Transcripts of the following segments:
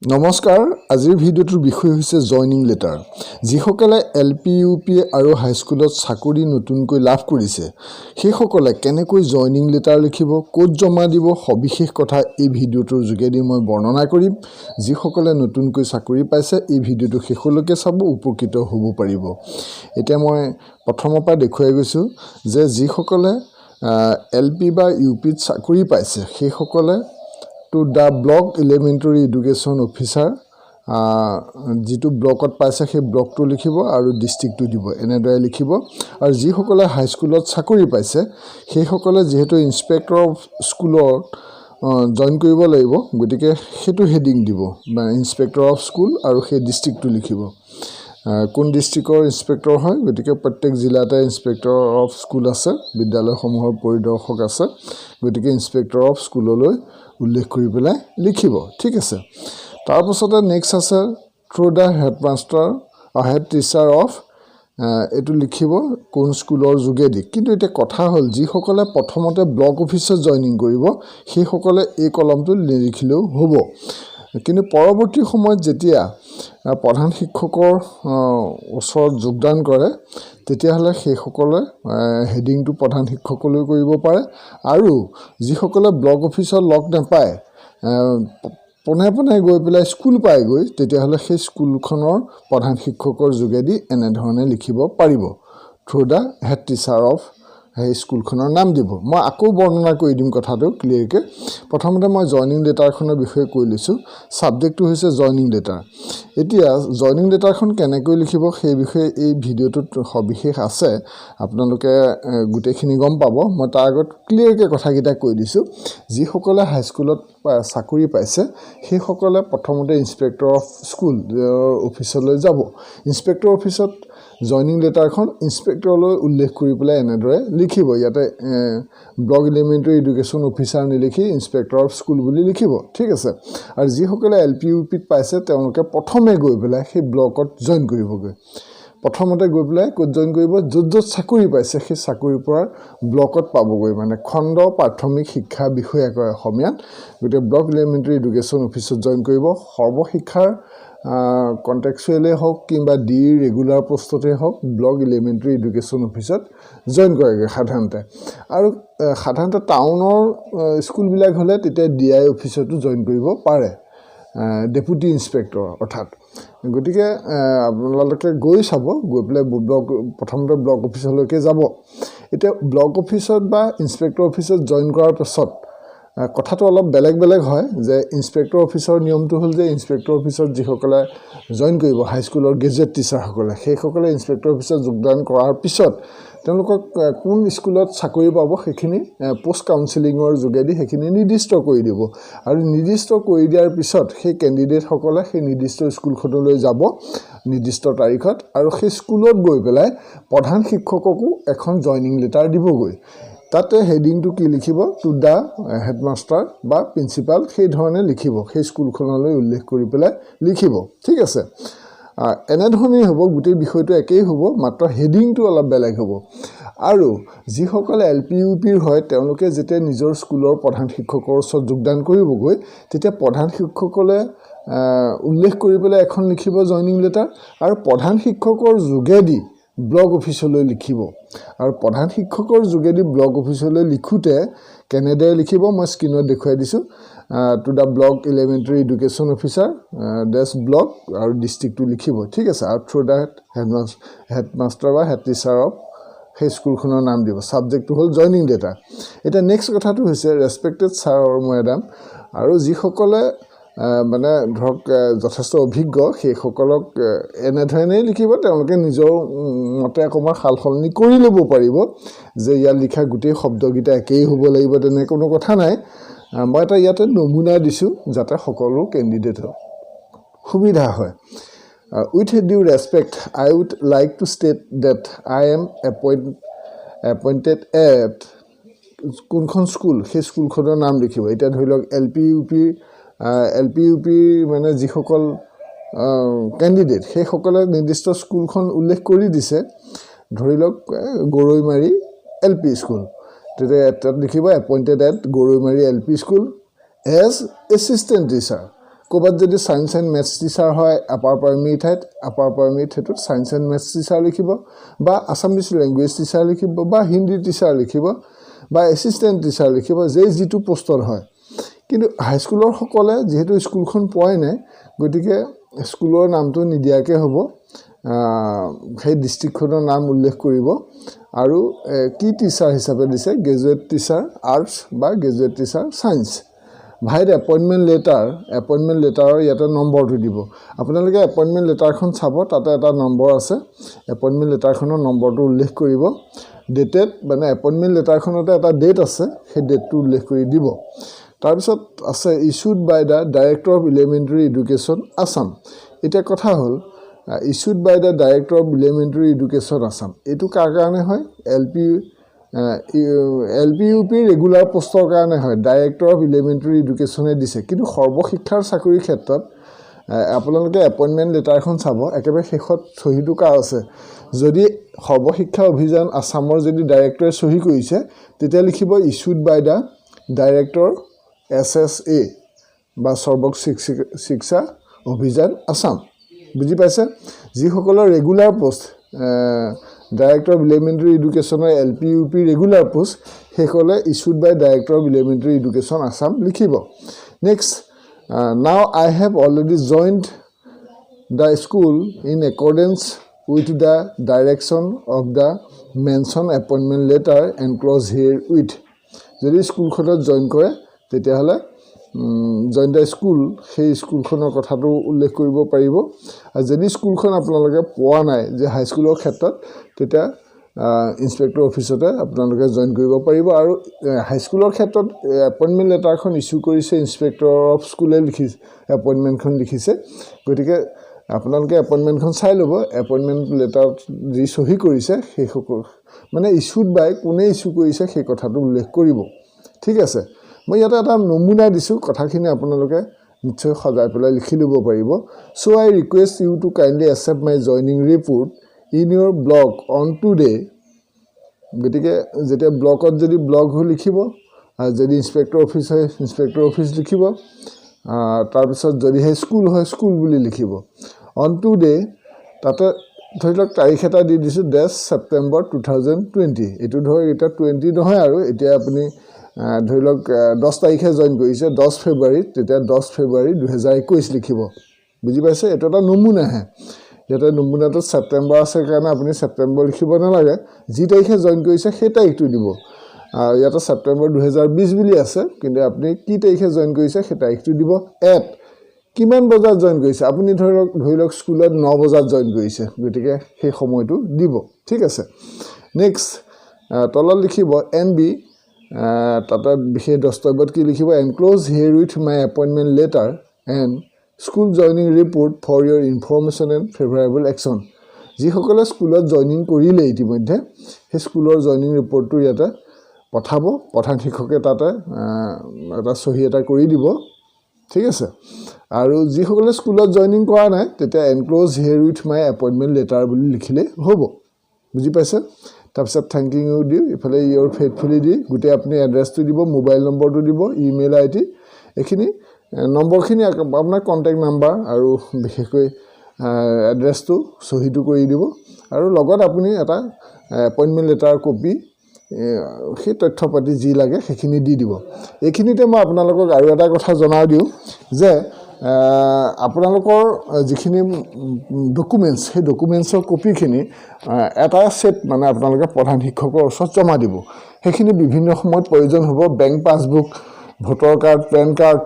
নমস্কাৰ আজিৰ ভিডিঅ'টোৰ বিষয় হৈছে জয়নিং লেটাৰ যিসকলে এলপি ইউপি আৰু হাইস্কুলত চাকৰি নতুনকৈ লাভ কৰিছে সেইসকলে কেনেকৈ জয়নিং লেটাৰ লিখিব ক'ত জমা দিব সবিশেষ কথা এই ভিডিঅ'টোৰ যোগেদি মই বৰ্ণনা কৰিম যিসকলে নতুনকৈ চাকৰি পাইছে এই ভিডিঅ'টো শেষলৈকে চাব উপকৃত হ'ব পাৰিব এতিয়া মই প্ৰথমৰ পৰা দেখুৱাই গৈছো যে যিসকলে এলপি বা ইউপিত চাকৰি পাইছে সেইসকলে to the block elementary education officer যিটো ব্লকত পাইছে সেই ব্লকটো লিখিব আৰু ডিস্ট্ৰিক্টটো দিব এনেদৰে লিখিব আৰু যিসকলে হাই স্কুলত চাকৰি পাইছে সেইসকলে যেহেতু ইন্সপেক্টৰ অফ স্কুলৰ জয়েন কৰিব লাগিব গতিকে হেতু হেডিং দিব মানে ইন্সপেক্টৰ অফ স্কুল আৰু সেই ডিস্ট্ৰিক্টটো লিখিব কোন ডিস্ট্ৰিক্টৰ ইন্সপেক্টৰ হয় গতিকে প্ৰত্যেক জিলাতে ইন্সপেক্টৰ অফ স্কুল আছে বিদ্যালয়সমূহৰ পৰিদৰ্শক আছে গতিকে ইন্সপেক্টৰ অফ স্কুললৈ উল্লেখ কৰি পেলাই লিখিব ঠিক আছে তাৰ পাছতে নেক্সট আছে through the headmaster head teacher of এটো লিখিব কোন স্কুলৰ যোগেদি কিন্তু এটা কথা হ'ল যিসকলে প্ৰথমতে ব্লক অফিচত জয়েনিং কৰিব সেইসকলে এই কলমটো লিখিলেও হ'ব কিন্তু পৰৱৰ্তী সময়ত যেতিয়া প্ৰধান শিক্ষকৰ ওচৰত যোগদান কৰে তেতিয়াহলে সেইসকলে হেডিংটো প্ৰধান শিক্ষকলৈ কৰিব পাৰে আৰু যিসকলে ব্লক অফিচত লগ নাপায় পোনে গৈ পেলাই স্কুল পায়গৈ তেতিয়াহলে সেই স্কুলখনৰ প্ৰধান শিক্ষকৰ যোগেদি এনে ধৰণে লিখিব পাৰিব through the head teacher of সেই স্কুলখনৰ নাম দিব মই আকৌ বৰ্ণনা কৰি দিম কথাটো ক্লিয়াৰকৈ প্ৰথমতে মই জয়নিং লেটাৰখনৰ বিষয়ে কৈ লৈছো সাবজেক্টটো হৈছে জয়নিং লেটাৰ এতিয়া জয়নিং লেটাৰখন কেনেকৈ লিখিব সেই বিষয়ে এই ভিডিঅ'টোত সবিশেষ আছে আপোনালোকে গুটেখিনি গম পাব মই তাৰ আগত ক্লিয়াৰকৈ কথাকিটা কৈ দিছো যিসকলে হাই স্কুলত চাকৰি পাইছে সেইসকলে প্ৰথমতে ইন্সপেক্টৰ অফ স্কুল অফিচলৈ যাব ইন্সপেক্টৰ অফিচত জয়নিং লেটাৰখন ইন্সপেক্টৰলৈ উল্লেখ কৰি পেলাই এনেদৰে লিখিব ইয়াতে ব্লক এলিমেণ্টাৰী এডুকেশ্যন অফিচাৰ নিলিখি ইন্সপেক্টৰ অফ স্কুল বুলি লিখিব ঠিক আছে আৰু যিসকলে এলপি ইউপিত পাইছে তেওঁলোকে প্ৰথমে গৈ পেলাই সেই ব্লকত জয়েন কৰিবগৈ প্ৰথমতে গৈ পেলাই ক'ত জয়েন কৰিব য'ত চাকৰি পাইছে সেই চাকৰিৰ পৰা ব্লকত পাবগৈ মানে খণ্ড প্ৰাথমিক শিক্ষা বিষয়া কয় অসমীয়াত গতিকে ব্লক এলিমেণ্টাৰী এডুকেশ্যন অফিচত জয়েন কৰিব সৰ্বশিক্ষাৰ কন্টেক্সুৱেলে হওক কিংবা ডি ৰেগুলাৰ পোষ্টতে হওক ব্লক এলিমেণ্টাৰী এডুকেশ্যন অফিচত জয়েন কৰেগৈ সাধাৰণতে আৰু সাধাৰণতে টাউনৰ স্কুলবিলাক হ'লে তেতিয়া ডিআই অফিচতো জয়েন কৰিব পাৰে ডেপুটি ইন্সপেক্টৰ অৰ্থাৎ গতিকে আপোনালোকে গৈ চাব গৈ পেলাই প্ৰথমতে ব্লক অফিচলৈকে যাব এতিয়া ব্লক অফিচত বা ইন্সপেক্টৰ অফিচত জয়েন কৰাৰ পাছত কথাটো অলপ বেলেগ হয় যে ইন্সপেক্টৰ অফিচৰ নিয়মটো হ'ল যে ইন্সপেক্টৰ অফিচত যিসকলে জয়েন কৰিব হাই স্কুলৰ গেজেট টিচাৰসকলে সেইসকলে ইন্সপেক্টৰ অফিচত যোগদান কৰাৰ পিছত তেওঁলোকক কোন স্কুলত চাকৰি পাব সেইখিনি পোষ্ট কাউন্সেলিঙৰ যোগেদি সেইখিনি নিৰ্দিষ্ট কৰি দিব আৰু নিৰ্দিষ্ট কৰি দিয়াৰ পিছত সেই কেণ্ডিডেটসকলে সেই নিৰ্দিষ্ট স্কুলখনলৈ যাব নিৰ্দিষ্ট তাৰিখত আৰু সেই স্কুলত গৈ পেলাই প্ৰধান শিক্ষককো এখন জয়নিং লেটাৰ দিবগৈ তাতে হেডিংটো কি লিখিব টু দা হেডমাষ্টাৰ বা প্ৰিন্সিপাল সেই ধৰণে লিখিব সেই স্কুলখনলৈ উল্লেখ কৰি পেলাই লিখিব ঠিক আছে এনে ধৰণেই হ'ব গোটেই বিষয়টো একেই হ'ব মাত্ৰ হেডিংটো অলপ বেলেগ হ'ব আৰু যিসকলে এলপি ইউপিৰ হয় তেওঁলোকে যেতিয়া নিজৰ স্কুলৰ প্ৰধান শিক্ষকৰ ওচৰত যোগদান কৰিবগৈ তেতিয়া প্ৰধান শিক্ষকলে উল্লেখ কৰি পেলাই এখন লিখিব জয়নিং লেটাৰ আৰু প্ৰধান শিক্ষকৰ যোগেদি ব্লক অফিচলৈ লিখিব আৰু প্ৰধান শিক্ষকৰ যোগেদি ব্লক অফিচলৈ লিখোতে কেনেদৰে লিখিব মই স্ক্ৰীনত দেখুৱাই দিছো to the block elementary education officer ডেছ ব্লক আৰু ডিস্ট্ৰিক্টটো লিখিব ঠিক আছে আৰু থ্ৰু দা হেডমাষ্টাৰ বা হেড টিচাৰ অফ সেই স্কুলখনৰ নাম দিব সাবজেক্টটো হ'ল জয়নিং লেটাৰ এটা নেক্সট কথাটো হৈছে ৰেসপেক্টেড ছাৰ আৰু মেডাম আৰু যিসকলে মানে ধৰক যথেষ্ট অভিজ্ঞ সেইসকলক এনেধৰণেই লিখিব তেওঁলোকে নিজৰ মতে অকণমান সালসলনি কৰি ল'ব পাৰিব যে ইয়াত লিখা গোটেই শব্দকেইটা একেই হ'ব লাগিব তেনে কোনো কথা নাই মই এটা ইয়াতে নমুনা দিছোঁ যাতে সকলো কেণ্ডিডেটৰ সুবিধা হয় with due respect I would like to state that I am appointed at কোনখন স্কুল সেই স্কুলখনৰ নাম লিখিব এতিয়া ধৰি লওক এলপি ইউপি মানে যিসকল কেণ্ডিডেট সেইসকলে নিৰ্দিষ্ট স্কুলখন উল্লেখ কৰি দিছে ধৰি লওক গৰৈমাৰী এলপি স্কুল তেতিয়া তাত লিখিব appointed at Goroimari LP school as assistant teacher ক'ৰবাত যদি ছায়েন্স এণ্ড মেথছ টিচাৰ হয় আপাৰ প্ৰাইমেৰী ঠাইত আপাৰ প্ৰাইমেৰী ঠাইটোত ছায়েন্স এণ্ড মেথছ টিচাৰ লিখিব বা আছামিজ লেংগুৱেজ টিচাৰ লিখিব বা হিন্দী টিচাৰ লিখিব বা এছিষ্টেণ্ট টিচাৰ লিখিব যিটো পোষ্টত হয়। কিন্তু হাইস্কুলৰ সকলে যিহেতু স্কুলখন পোৱাই নাই গতিকে স্কুলৰ নামটো নিদিয়াকৈ হ'ব, সেই ডিষ্ট্ৰিক্টখনৰ নাম উল্লেখ কৰিব আৰু কি টিচাৰ হিচাপে দিছে গ্ৰেজুৱেট টিচাৰ আৰ্টছ বা গ্ৰেজুৱেট টিচাৰ ছায়েন্স। ভাইত এপইণ্টমেণ্ট লেটাৰৰ ইয়াতে নম্বৰটো দিব। আপোনালোকে এপইণ্টমেণ্ট লেটাৰখন চাব, তাতে এটা নম্বৰ আছে, এপইণ্টমেণ্ট লেটাৰখনৰ নম্বৰটো উল্লেখ কৰিব। ডেটেড মানে এপইণ্টমেণ্ট লেটাৰখনতে এটা ডেট আছে, সেই ডেটটো উল্লেখ কৰি দিব। তাৰপিছত আছে issued by the director of elementary education Assam. এতিয়া কথা হ'ল issued by the director of elementary education Assam, এইটো কাৰ কাৰণে হয়? L P U P regular পোষ্টৰ কাৰণে হয়, ডাইৰেক্টৰ অফ এলিমেণ্টাৰী এডুকেশ্যনে দিছে। কিন্তু সৰ্বশিক্ষাৰ চাকৰিৰ ক্ষেত্ৰত আপোনালোকে এপইণ্টমেণ্ট লেটাৰখন চাব, একেবাৰে শেষত চহীটো কাৰ আছে। যদি সৰ্বশিক্ষা অভিযান আছামৰ যদি ডাইৰেক্টৰে চহী কৰিছে তেতিয়া লিখিব issued by the director SSA বা সৰ্বক শিক্ষা অভিযান আছাম। বুজি পাইছে? যিসকলৰ regular post director of elementary এডুকেশ্যনৰ LPUP ৰেগুলাৰ পোষ্ট সেইসকলে issued by director of elementary education Assam লিখিব। Next, now I have already joined the school in accordance with the direction of the mention appointment letter enclose herewith. যদি স্কুলখনত join কৰে তেতিয়াহ'লে join the school, সেই স্কুলখনৰ কথাটো উল্লেখ কৰিব পাৰিব। আৰু যদি স্কুলখন আপোনালোকে পোৱা নাই যে হাইস্কুলৰ ক্ষেত্ৰত, তেতিয়া ইনস্পেক্টৰ অফিচতে আপোনালোকে জইন কৰিব পাৰিব। আৰু হাইস্কুলৰ ক্ষেত্ৰত এপইণ্টমেণ্ট লেটাৰখন ইছ্যু কৰিছে ইনস্পেক্টৰ অফ স্কুলে এপইণ্টমেণ্টখন লিখিছে। গতিকে আপোনালোকে এপইণ্টমেণ্টখন চাই ল'ব, এপইণ্টমেণ্ট লেটাৰত যি চহী কৰিছে সেইসকল মানে ইছ্যুড বাই কোনে ইছ্যু কৰিছে সেই কথাটো উল্লেখ কৰিব। ঠিক আছে, মই ইয়াতে এটা নমুনা দিছোঁ, কথাখিনি আপোনালোকে নিশ্চয় সজাই পেলাই লিখি ল'ব পাৰিব। So' I request you to kindly accept my joining report in your block on today. গতিকে যেতিয়া ব্লকত যদি ব্লগ হৈ লিখিব, আৰু যদি ইনস্পেক্টৰ অফিচ হয় ইনস্পেক্টৰ অফিচ লিখিব, তাৰপিছত যদিহে স্কুল হয় স্কুল বুলি লিখিব। অন টুডে তাতে ধৰি লওক তাৰিখ এটা দি দিছোঁ, September 2020। এইটো ধৰক এতিয়া 20 নহয় আৰু, এতিয়া আপুনি ধৰি লওক 10 তাৰিখে জইন কৰিছে, 10 ফেব্ৰুৱাৰীত, তেতিয়া 10 ফেব্ৰুৱাৰী 2021 লিখিব। বুজি পাইছে? এইটো এটা নমুনাহে। ইয়াতে নমুনাটোত ছেপ্টেম্বৰ আছে কাৰণে আপুনি ছেপ্টেম্বৰ লিখিব নালাগে, যি তাৰিখে জইন কৰিছে সেই তাৰিখটো দিব। ইয়াতে ছেপ্টেম্বৰ 2020 বুলি আছে, কিন্তু আপুনি কি তাৰিখে জইন কৰিছে সেই তাৰিখটো দিব। কিমান বজাত জইন কৰিছে, আপুনি ধৰি লওক স্কুলত 9 বজাত জইন কৰিছে, গতিকে সেই সময়টো দিব। ঠিক আছে, নেক্সট তলত লিখিব NB, তাতে বিশেষ দস্তাবেজত কি লিখিব, enclose herewith my appointment letter and school joining report for your information and favourable action. যিসকলে স্কুলত জইনিং কৰিলে ইতিমধ্যে সেই স্কুলৰ জইনিং ৰিপৰ্টটো ইয়াতে পঠাব, প্ৰধান শিক্ষকে তাতে এটা চহী এটা কৰি দিব। ঠিক আছে, আৰু যিসকলে স্কুলত জইনিং কৰা নাই তেতিয়া enclose herewith my appointment letter বুলি লিখিলেই হ'ব। বুজি পাইছে? তাৰপিছত থেংক ইউ দি ইফালে ইয়'ৰ ফেইথফুলি দি গোটেই আপুনি এড্ৰেছটো দিব, মোবাইল নম্বৰটো দিব, ইমেইল ID, এইখিনি নম্বৰখিনি আপোনাৰ কণ্টেক্ট নাম্বাৰ আৰু বিশেষকৈ এড্ৰেছটো চহীটো কৰি দিব। আৰু লগত আপুনি এটা এপইণ্টমেণ্ট লেটাৰ কপি, সেই তথ্য পাতি যি লাগে সেইখিনি দি দিব। এইখিনিতে মই আপোনালোকক আৰু এটা কথা জনাই দিওঁ যে আপোনালোকৰ যিখিনি ডকুমেণ্টছ, সেই ডকুমেণ্টছৰ কপিখিনি এটা ছেট মানে আপোনালোকে প্ৰধান শিক্ষকৰ ওচৰত জমা দিব। সেইখিনি বিভিন্ন সময়ত প্ৰয়োজন হ'ব। Bank passbook, voter card, PAN card,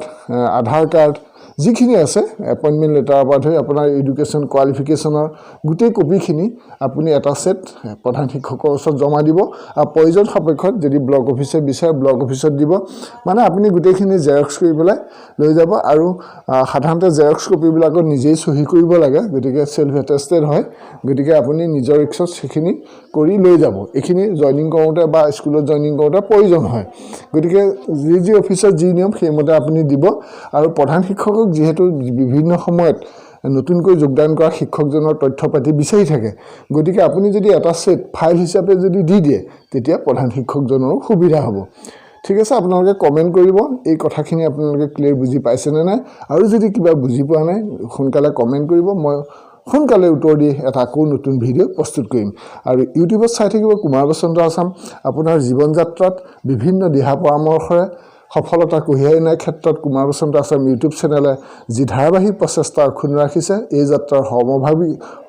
Aadhaar card, যিখিনি আছে এপইণ্টমেণ্ট লেটাৰৰ পৰা ধৰি আপোনাৰ এডুকেশ্যন কোৱালিফিকেশ্যনৰ গোটেই কপিখিনি আপুনি এটা ছেট প্ৰধান শিক্ষকৰ ওচৰত জমা দিব। আৰু প্ৰয়োজন সাপেক্ষত যদি ব্লক অফিচে বিচাৰে ব্লক অফিচত দিব। মানে আপুনি গোটেইখিনি জেৰক্স কৰি পেলাই লৈ যাব। আৰু সাধাৰণতে জেৰক্স কপিবিলাকত নিজেই চহী কৰিব লাগে, গতিকে চেল্ফ এটেষ্টেড হয়, গতিকে আপুনি নিজৰ ৰিক্সত সেইখিনি কৰি লৈ যাব। এইখিনি জইনিং কৰোঁতে বা স্কুলত জইনিং কৰোঁতে প্ৰয়োজন হয়। গতিকে যি অফিচত যি নিয়ম সেইমতে আপুনি দিব। আৰু প্ৰধান শিক্ষকক যিহেতু বিভিন্ন সময়ত নতুনকৈ যোগদান কৰা শিক্ষকজনৰ তথ্য পাতি বিচাৰি থাকে, গতিকে আপুনি যদি এটা ছেট ফাইল হিচাপে যদি দি দিয়ে তেতিয়া প্ৰধান শিক্ষকজনৰো সুবিধা হ'ব। ঠিক আছে, আপোনালোকে কমেণ্ট কৰিব এই কথাখিনি আপোনালোকে ক্লিয়াৰ বুজি পাইছেনে নাই, আৰু যদি কিবা বুজি পোৱা নাই সোনকালে কমেণ্ট কৰিব, মই সোনকালে উত্তৰ দি এটা আকৌ নতুন ভিডিঅ' প্ৰস্তুত কৰিম। আৰু ইউটিউবত চাই থাকিব কুমাৰ বসন্ত আছাম। আপোনাৰ জীৱন যাত্ৰাত বিভিন্ন দিহা পৰামৰ্শৰে সফলতা কঢ়িয়াই অনাৰ ক্ষেত্ৰত কুমাৰ বসন্ত আছাম ইউটিউব চেনেলে যি ধাৰাবাহিক প্ৰচেষ্টা অক্ষুণ্ণ ৰাখিছে, এই যাত্ৰাৰ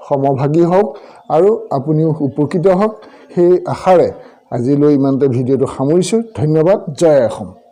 সমভাগী হওক আৰু আপুনিও উপকৃত হওক, সেই আশাৰে আজিলৈ ইমানতে ভিডিঅ'টো সামৰিছোঁ। ধন্যবাদ। জয় অসম।